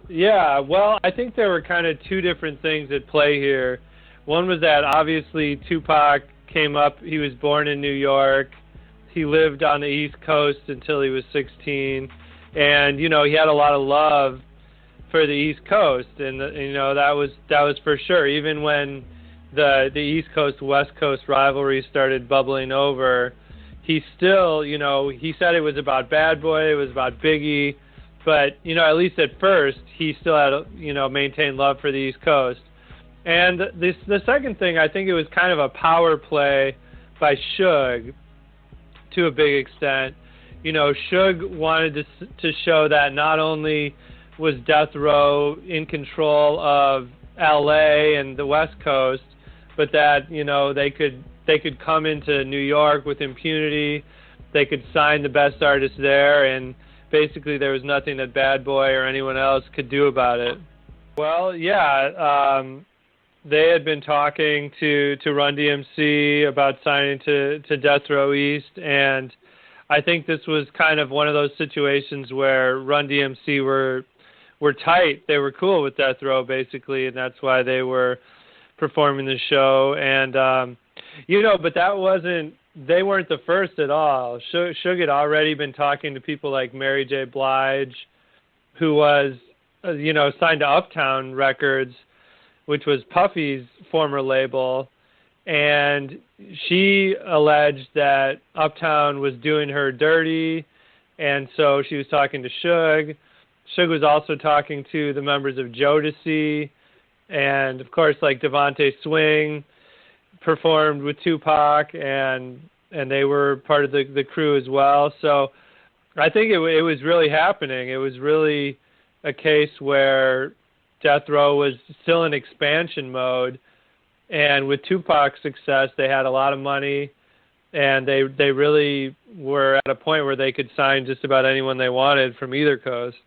Yeah, well, I think there were kind of two different things at play here. One was that obviously Tupac came up, he was born in New York. He lived on the East Coast until he was 16. And, he had a lot of love for the East Coast. And, that was for sure. Even when the East Coast West Coast rivalry started bubbling over, he still, he said it was about Bad Boy, it was about Biggie, but at least at first he still had maintained love for the East Coast. And the second thing, I think it was kind of a power play by Suge to a big extent. Suge wanted to show that not only was Death Row in control of LA and the West Coast, but that they could come into New York with impunity. They could sign the best artists there, and basically there was nothing that Bad Boy or anyone else could do about it. Well, yeah, they had been talking to Run DMC about signing to Death Row East, and I think this was kind of one of those situations where Run DMC were tight. They were cool with Death Row, basically, and that's why they were performing the show. And but they weren't the first at all. Suge had already been talking to people like Mary J. Blige, who was, signed to Uptown Records, which was Puffy's former label. And she alleged that Uptown was doing her dirty, and so she was talking to Suge. Suge was also talking to the members of Jodeci, and of course, like Devontae Swing performed with Tupac, and they were part of the crew as well. So I think it was really happening. It was really a case where Death Row was still in expansion mode, and with Tupac's success, they had a lot of money, and they really were at a point where they could sign just about anyone they wanted from either coast.